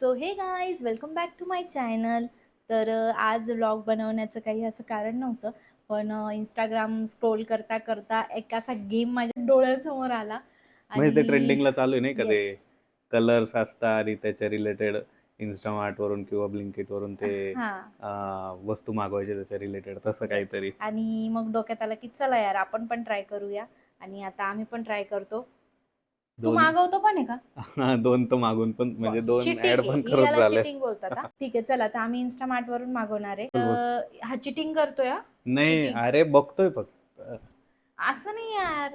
So hey guys welcome back to my channel. तर आज vlog बनवण्याचं काही असं कारण नव्हतं, पण इंस्टाग्राम स्क्रोल करता करता एक असा गेम माझ्या डोळ्यासमोर आला म्हणजे ते आणि ट्रेंडिंगला चालू आहे नाही का, येस, ते कलर्स असतात आणि त्याच्या रिलेटेड इन्स्टामार्ट वरून किंवा ब्लिंकिट वरून ते हां वस्तू मागवायचे त्याच्या रिलेटेड तसं येस. काहीतरी. आणि मग डोक्यात आलं की चला यार आपण पण ट्राय करूया. आणि आता आम्ही पण ट्राय करतो. तू दोन मागवतो पण आहे का? दोन तर मागून पण म्हणजे दोन ऍड चिटिंग आहे पण ही, करत याला झाले. चिटिंग बोलतात हा. ठीक आहे, चला आता आम्ही इन्स्टामार्ट वरून मागवणार आहे. बोल बोल. हा चिटिंग करतोय हा. नाही चिटिंग अरे बघतोय फक्त. असं नाही यार.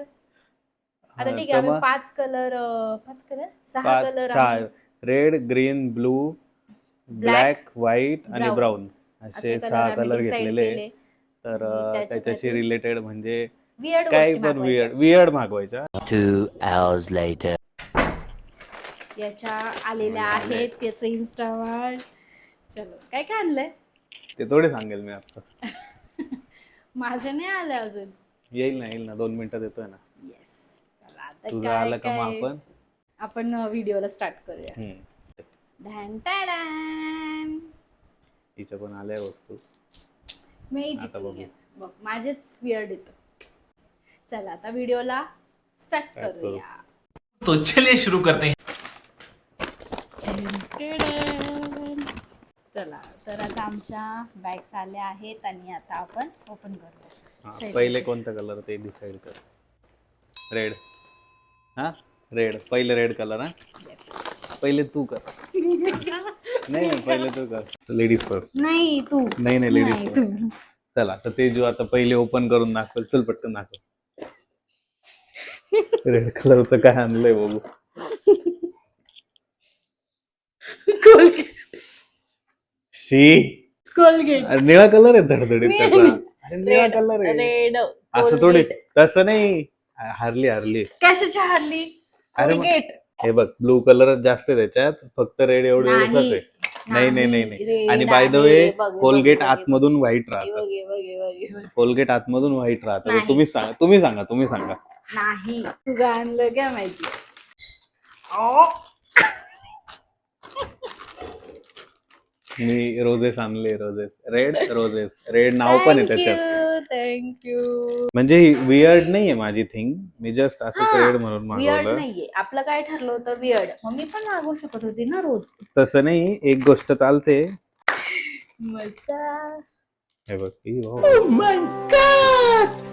आता हा ठीक आहे, तर आम्ही मग पाच कलर सहा पाच कलर सहा, आम्ही red green blue black black white आणि ब्राऊन ब्राऊन असे असे कलर 6 आम्ही कलर डिसाईड घेतलेले. केले. तर आणि त्याच्याशी त्याच्यासाठी रिलेटेड म्हणजे वियर्ड काही गोष्टी पण मागवायच्या. वियर्ड वियर्ड मागवायच्या. 2 hours later. याच्या आलेल्या आहेत त्याचं इन्स्टावर. चलो काय काय आणलंय? ते थोडे सांगेल मी आता. माझं नाही आलं अजून. येईल ना 2 मिनिटात येतोय ना. येस. चला आता तुझं काय आलं का मग काय आपण आपण व्हिडिओला स्टार्ट करूया. हम्म. ढॅन टॅडॅन. हिच्या पण आल्या वस्तू. मी आता जिंकून बघू. घेईन. बघ माझेच वियर्ड येतं. चला आता व्हिडिओला स्टार्ट स्टार्ट करू. करूया. तो चलिए शुरू करते हैं. चला तर आता आमच्या बॅग्स आल्या आहेत आणि आता आपण ओपन करूया. हा, Side पहिले मध्ये. कोणता कलर ते डिसाईड कर. रेड. हा रेड, पहिले रेड कलर. हा Yes. पहिले तू कर. नाही नाही पहिले तू कर. Ladies first. नाही तू. नाही लेडीज नाही फर्स्ट. तू. चला तर ते जो आता पहिले ओपन करून दाखव. चल पटकन दाखव. रेड कलरचं काय आणलंय बघू. कोलगेट. शी. कोलगेट. अरे निळा कलर आहे धडधडीत त्याचा. अरे निळा कलर आहे. रेड असं थोडी. तसं नाही. हारली. कशाची हरली? अरे मग कोलगेट. हे बघ ब्लू कलर जास्त आहे त्याच्यात, फक्त रेड एवढंच नाही. आहे. नाही. रेड आणि बाय द आहे. वे बघ, कोलगेट बघ, आतमधून व्हाईट बघ, राहतं. बघ. कोलगेट आतमधून व्हाईट राहतं. नाही. तुम्ही सांगा. नाही तुझं आणलं काय माहिती. ओ. मी रोजेस आणले. रेड नाव पण आहे त्याच्यात. थँक्यू. म्हणजे वियर्ड नाहीये माझी थिंग. मी जस्ट असंच रेड म्हणून वियर्ड मागवलं. नाहीये आपलं. काय ठरलं होतं वियर्ड. मग मी पण मागवू शकत होती ना रोज. तसं नाही, एक गोष्ट चालते. मजा. हे बघ Oh my God!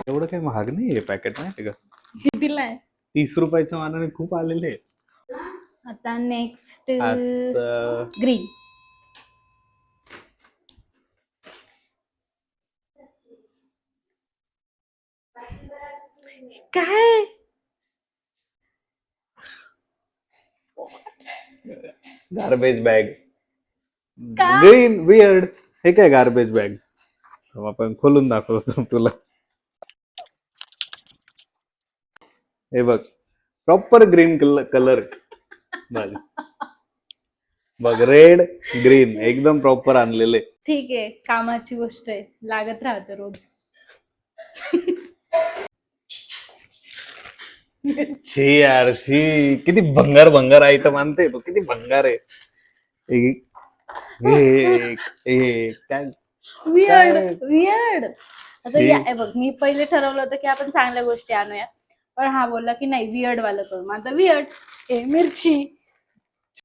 एवढं काही महाग नाहीये पॅकेट, माहिती का. कितीला आहे? 30 रुपयाच्या मानाने खूप आलेले आहेत. आता नेक्स्ट आता ग्रीन. काय गार्बेज बॅग. का? Green weird. हे काय गार्बेज बॅग. आपण खोलून दाखवतो तुला. हे बघ प्रॉपर ग्रीन कलर. बघ रेड ग्रीन एकदम प्रॉपर आणलेले. ठीक आहे, कामाची गोष्ट आहे, लागत राहतं रोज. छी यार छी. किती भंगार आयटम आणते तो. किती भंगार आहे. काय वियर्ड. आता छी. बघ मी पहिले ठरवलं होतं की आपण चांगल्या गोष्टी आणूया, पण हा बोलला की नाही वियर्ड वाला करू. मग आता वियर्ड. मिरची.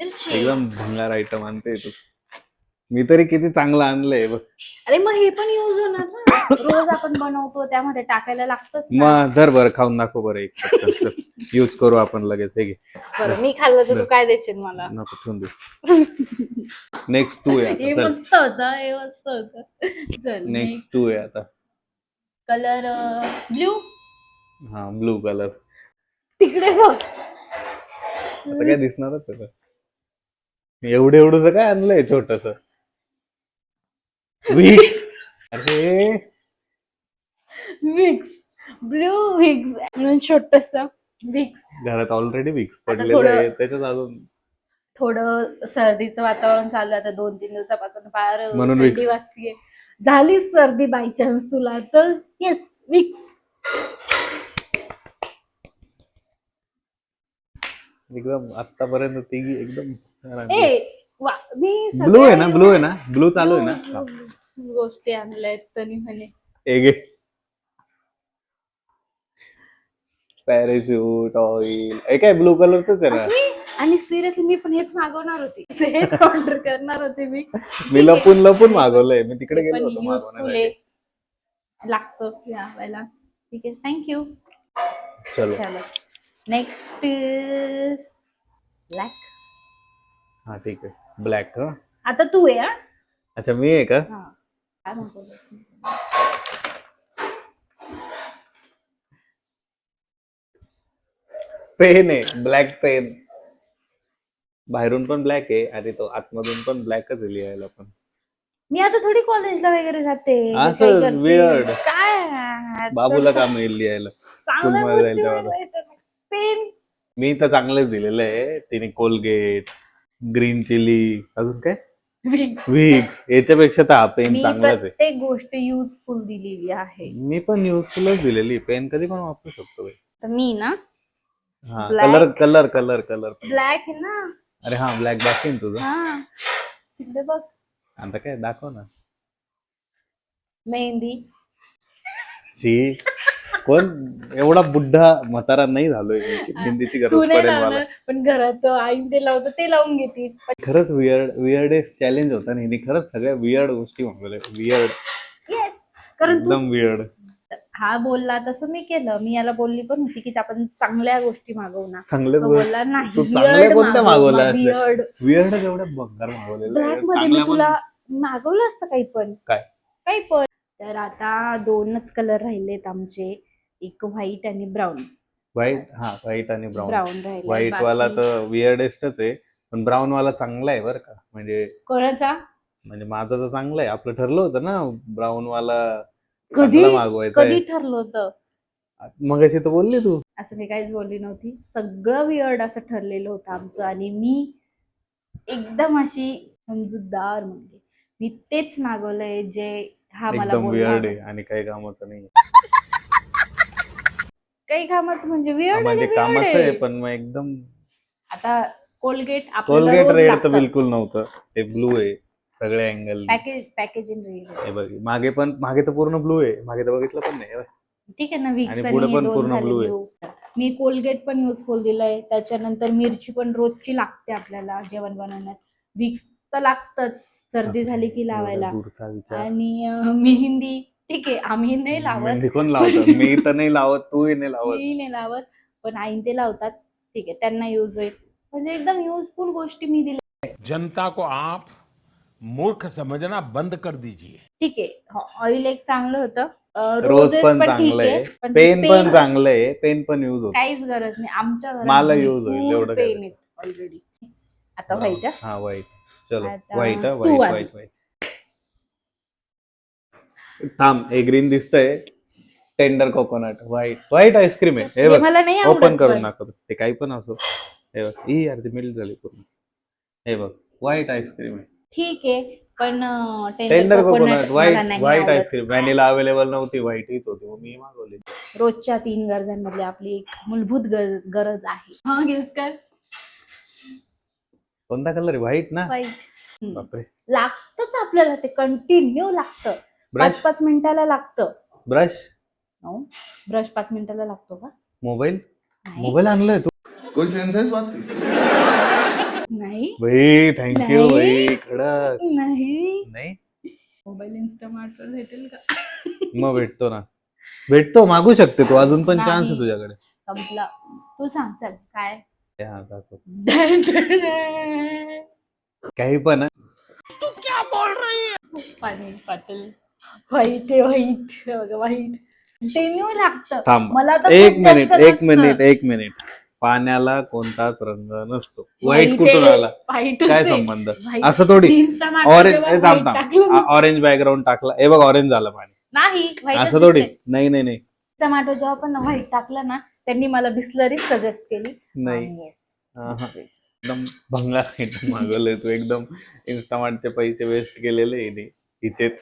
एकदम भंगार आयटम आणते तू. मी तरी किती चांगलं आणलंय बघ. अरे मग हे पण युज होणार ना. रोज आपण बनवतो त्यामध्ये टाकायला लागतच ना. मग धर बरं खाऊन दाखव बरं एक पटकन. यूज करू आपण लगेच. हे घे. बरं मी खाल्लं तर तू काय देशील मला? नको ठेवून दे. नेक्स्ट तू आहे हे आता. मस्त होतं, हे मस्त होतं. चल नेक्स्ट तू आहे आता. Colour blue. हा ब्लू कलर. तिकडे बघ. आता काय दिसणारच आहे. एवढं काय आणलंय छोटस. विक्स. अरे विक्स. ब्ल्यू विक्स म्हणून छोटस विक्स. घरात ऑलरेडी विक्स आता पडलेलं आहे, त्याच्यात अजून थोडं सर्दीचं वातावरण चालू आहे आता 2-3 दिवसापासून. फार म्हणून थंडी विक्स. वाजतीये. झाली सर्दी बाय चान्स तुला तर येस विक्स. एकदम आतापर्यंत तिघी एकदम मी ब्लू आहे ना, ब्लू आहे ना, ब्लू चालू आहे ना. गोष्टी आणल्यात तरी म्हणे एक पॅराशूट ऑइल हे काय ब्लू कलरच आहे ना. आणि सिरियसली मी पण हेच मागवणार होते, हेच ऑर्डर करणार होते मी लपून लपून मागवलंय. मी तिकडे गेलो होतो युजफुल मागवण्यासाठी. लागतं यावेळेला. ठीक आहे, थँक्यू. चलो नेक्स्ट ब्लॅक. हा ठीक आहे, ब्लॅक. हा आता तू आहे. हा अच्छा मी आहे का? काय मागवलंस? पेन आहे, ब्लॅक पेन. बाहेरून पण ब्लॅक आहे आणि तो आतमधून पण ब्लॅकच आहे लिहायला पण. मी आता थोडी कॉलेजला वगैरे जाते. असं weird. काय बाबूला काम येईल लिहायला स्कूल मध्ये जाईल तेव्हा. पेन मी तर चांगलेच दिलेलं आहे. तिने कोलगेट, ग्रीन चिली, अजून काय विक्स. याच्यापेक्षा तर हा पेन मी चांगलाच आहे. प्रत्येक गोष्ट युजफुल दिलेली आहे. मी पण युजफुलच दिलेली. पेन कधी पण वापरू शकतो बाई. तर मी ना हा Black. Colour colour colour black आहे ना. अरे हा ब्लॅक बाकी आहे तुझं. हा तिकडे बघ, आता काय दाखव ना. मेहंदी. शी कोण एवढा बुड्ढा म्हातारा नाही झालोय मी की मेहंदीची गरज तू नाही पडेल मला. लावणार, पण घरात आई ते लावतं ते लावून घेते. खरंच वियर्डेस्ट चॅलेंज होता ना. हिने खरंच सगळ्या वियर्ड गोष्टी मागवल्या. वियर्ड, येस, कारण तू एकदम वियर्ड. हा बोलला तसं मी केलं. मी याला बोलली पण होती की आपण चांगल्या गोष्टी मागवू ना. चांगले तो बोलला नाही, तू चांगल्या कोणत्या मागवल्या? वियर्ड. वियर्ड जेवढ्या भंगार मागवलेल्या ब्लॅक मध्ये मी तुला मागवलं असतं काही पण. काही पण. तर आता दोनच कलर राहिलेत आमचे, एक व्हाईट आणि ब्राऊन. व्हाईट, हा व्हाईट आणि ब्राऊन राहिले. व्हाईट वाला तर वियर्डेस्टच आहे, पण ब्राऊन वाला चांगला आहे बरं का. म्हणजे कोणाचा? म्हणजे माझं तर चांगलं आहे. आपलं ठरलं होतं ना ब्राऊन वाला कधी मागवायचं. कधी ठरलं होतं? मगाशी तर बोलली तू. असं मी काहीच बोलली नव्हती. सगळं वियर्ड असं ठरलेलं होतं आमचं. आणि मी एकदम अशी समजूतदार म्हणजे मी तेच मागवलंय जे हा मला एकदम बोलला. वियर्ड आहे आणि काही कामाचं नाही. काही कामाचं म्हणजे वियर्ड म्हणजे कामाचं आहे पण मग एकदम. आता कोलगेट कोलगेट रेड तर बिलकुल नव्हतं. ते ब्लू आहे सगळ्या अँगल. Packaging red. हे बघ मागे तर पूर्ण ब्लू आहे. मागे तर बघितलं पण नाही. ठीक आहे ना. विक्स आणि पुढे पण पूर्ण ब्लू आहे. ब्लू. मी कोलगेट पण युजफुल दिलंय. त्याच्यानंतर मिरची पण रोजची लागते आपल्याला जेवण बनवण्यात. विक्स तर लागतच सर्दी झाली की लावायला. आणि मेहंदी ठीक आहे, आम्ही नाही लावत. मेहंदी कोण लावतात? मी तर नाही लावत, तूही नाही लावत. मी नाही लावत, पण आईन ते लावतात. ठीक आहे, त्यांना युज होईल. म्हणजे एकदम युजफुल गोष्टी मी दिल्या. जनता को आप मूर्ख समझना बंद कर दीजिए. ठीक आहे, ऑइल एक चांगलं होतं. रोज पण चांगलं आहे. पेन पण चांगलं आहे. पेन पण युज होत. काहीच गरज नाही. आमच्या घरात मला यूज होईल एवढं पेन आहेत ऑलरेडी. आता व्हाईट. हा व्हाईट. चलो आता व्हाईट. तू व्हाईट व्हाईट. थांब, हे ग्रीन दिसतंय. Tender coconut. व्हाईट आईस्क्रीम आहे. हे बघ, मला नाही आवडत. ओपन करून दाखवतो. ते काही पण असो. हे बघ, ही यार ती मिल्क झाली पूर्ण. हे बघ, व्हाईट आईस्क्रीम आहे. ठीक आहे, पण tender coconut white ice cream. Vanilla available नव्हती, व्हाईट हीच होती, मग मी मागवली. रोजच्या 3 गरजांमधली आपली एक मूलभूत गरज आहे. हा, गेस कर. कोणता कलर आहे? व्हाईट ना. व्हाईट. बापरे. लागतच आपल्याला, ते कंटिन्यू लागतं. 5-5 मिनिटाला लागतं. ब्रश. ब्रश 5 मिनिटाला लागतो का? मोबाईल आणलाय तू? कोई सेंस है इस बात की? नाही भाई थँक्यू नाही. भाई. कडक. नाही. मोबाईल इन्स्टामार्ट वर भेटेल का? मग भेटतो. मागू शकते तू. अजून पण चान्स आहे नाही. तुझ्याकडे. संपला. तू सांग चल काय. हा, दाखव. काही पण. तू क्या बोल रही है? पाणी पाटील. व्हाईट ते न्यू लागतं. थांब, मला तर एक खूप जास्त लागतं. मिनिट. पाण्याला कोणताच रंग नसतो. व्हाईट कुठून आला? काय संबंध? असं थोडी. ऑरेंज बॅकग्राऊंड टाकला, हे बघ ऑरेंज झालं पाणी. नाही, असं थोडी. नाही. टमाटो जेव्हा पण व्हाईट टाकलं ना, त्यांनी मला बिस्लरी सजेस्ट केली. नाही. एकदम भंगार आयटम मागवलंय तू. एकदम इन्स्टामार्टचे पैसे वेस्ट केलेले हिचेच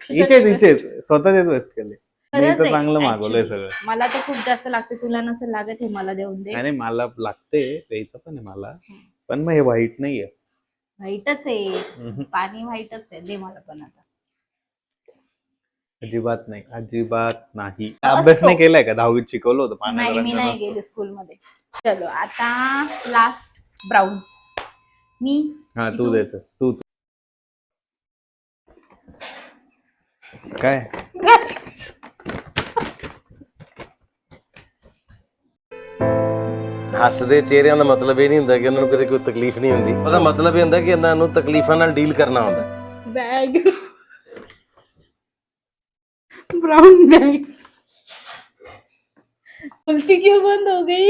स्वतःचेच वेस्ट केले. खरंच तर आहे, चांगलं मागवलंय actually. सगळं. मला तर खूप जास्त लागते, तुला नसेल लागत हे मला देऊन दे. आणि मला लागते प्यायचं पण आहे मला, पण मग हे वाईट नाहीये. व्हाईटच आहे, हम्म. पाणी व्हाईटच आहे, दे मला पण आता. अजिबात नाही, अजिबात नाही. असतो. अभ्यास नाही केलाय का? 10वीत शिकवलं होतं पाण्याचा नाही, मी रंग नाही नसतो. गेले स्कूलमध्ये. चलो आता लास्ट ब्राऊन. मी हा की तू देतो, तू काय ਹੱਸਦੇ ਚਿਹਰਿਆਂ ਦਾ ਮਤਲਬ ਇਹ ਨਹੀਂ ਹੁੰਦਾ ਕਿ ਉਹਨਾਂ ਨੂੰ ਕਦੇ ਕੋਈ ਤਕਲੀਫ ਨਹੀਂ ਹੁੰਦੀ। ਉਹਦਾ ਮਤਲਬ ਇਹ ਹੁੰਦਾ ਕਿ ਇਹਨਾਂ ਨੂੰ ਤਕਲੀਫਾਂ ਨਾਲ ਡੀਲ ਕਰਨਾ ਹੁੰਦਾ। Bag, brown bag. उल्टी क्यों बंद हो गई?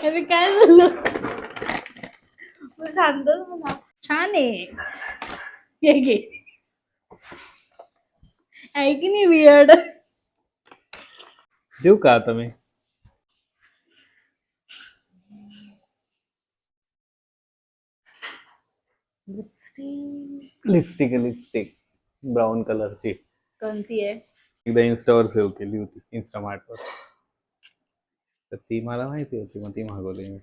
अरे काय झालं? शांतच म्हणा. छान आहे, हे घे. आहे की नाही वियर्ड? देऊ का आता मी? लिपस्टिक आहे, लिपस्टिक ब्राऊन कलरची. कोणती आहे? एकदा इन्स्टावर सेव्ह केली होती, इन्स्टामार्टवर. तर ती मला माहिती होती, मग ती मागवली मी.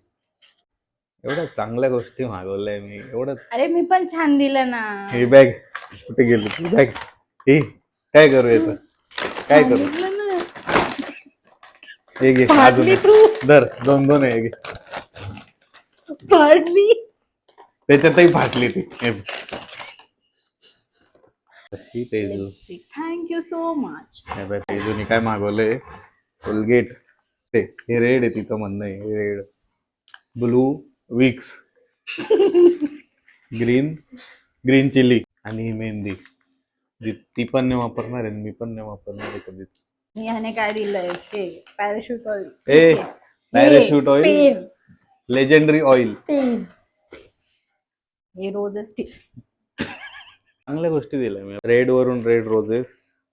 एवढ्या चांगल्या गोष्टी मागवल्या मी, एवढं. अरे मी पण छान दिलं ना. हे बॅग कुठे गेली ती बॅग? हे काय करू याचं? काय करू? सांगितलं ना. हे घे, फाडली अजून तू. एक. धर, दोन दोन आहे, हे घे. फाडली. त्याच्यातही फाटली ती. हे बघ. अशी तेजू. Thank you so much. हे बघ, तेजूने काय मागवलंय? कोलगेट. हे रेड आहे, तिचं म्हणणं आहे. हे red. Blue Vicks. Green chilli आणि ही मेहंदी. ती पण नाही वापरणार आहे, मी पण नाही वापरणार आहे कधीच. ह्याने काय दिलंय? हे पॅराशूट ऑइल. ए parachute oil, pen. Legendary oil. Pen. हे रोजेस स्टिक. चांगल्या गोष्टी दिल्या मी. रेड वरून रेड रोजेस,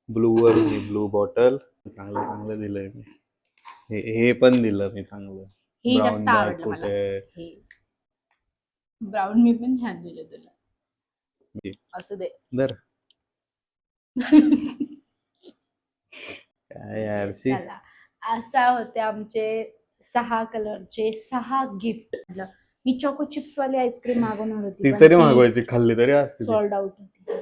ब्लू वरून ही ब्लू बॉटल. चांगलं चांगलं दिलंय मी. हे पण दिलं मी चांगलं. हे ब्राऊन जास्त बॅग आवडलं मला. कुठे? हे ब्राऊन मी पण छान दिलं तुला. हे. असू दे. दर काय यारशी. चला, असा होते आमचे 6 कलरचे 6 गिफ्ट. मी चोको चिप्स वाली आईस्क्रीम मागवणार होती, ती तरी मागवायची, खाल्ली तरी असते ती. सोल्ड आउट होती.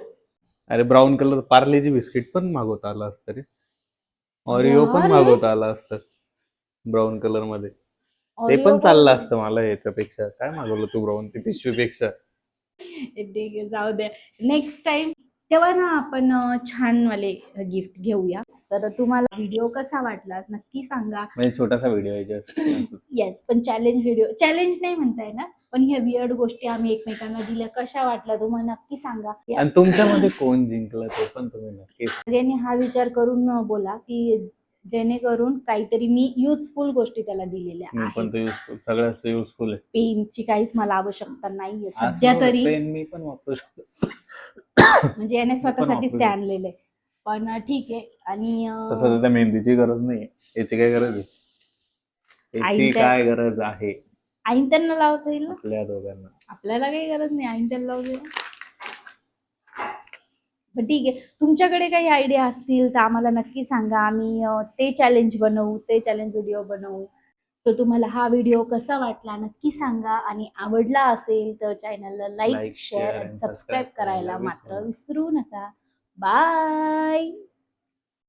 अरे ब्राऊन कलर पार्लेजी बिस्किट पण मागवता आलं असतं रे. ऑरिओ पण अरे. मागवता आलं असतं ब्राऊन कलर मध्ये. ते Oreo पण चाललं असतं मला याच्यापेक्षा. काय मागवलं तू ब्राऊन ती पिशवीपेक्षा? ठीक आहे, जाऊ दे. नेक्स्ट टाइम तेव्हा ना आपण छान वाले गिफ्ट घेऊया. तर तुम्हाला व्हिडिओ कसा वाटला नक्की सांगा. म्हणजे छोटासा व्हिडिओ याच्यात. येस, पण चॅलेंज नाही म्हणता येणार, पण ह्या वियर्ड गोष्टी आम्ही एकमेकांना दिल्या, कशा वाटल्या तुम्हाला नक्की सांगा. आणि तुमच्यामध्ये कोण जिंकलं ते पण तुम्ही नक्की सांगा. सगळ्यांनी हा विचार करून बोला की जेणेकरून काहीतरी मी युजफुल गोष्टी त्याला दिलेल्या मी पण आहेत. ते युजफुल, सगळ्याच युजफुल आहे. पेनची काहीच मला आवश्यकता नाहीये सध्या तरी. पेन मी पण वापरू शकतो. म्हणजे याने स्वतःसाठीच वापरू ते आणलेलं आहे, पण ठीक आहे. आणि तसं तर त्या मेहंदीची गरज नाही, याची काय गरज आहे? याची आईच्या- काय गरज आहे आईन त्यांना लावता येईल ना. आपल्या दोघांना? आपल्याला काही गरज नाही, आईन त्यांना लावू दे. पण ठीक आहे, तुमच्याकडे काही आयडिया असतील तर आम्हाला नक्की सांगा. आम्ही ते चॅलेंज बनवू, ते चॅलेंज व्हिडिओ बनवू. तर तुम्हाला हा व्हिडिओ कसा वाटला नक्की सांगा. आणि आवडला असेल तर चॅनलला लाईक, Like, शेअर share आणि आणि सबस्क्राईब subscribe करायला करायला मात्र विसरू नका. बाय.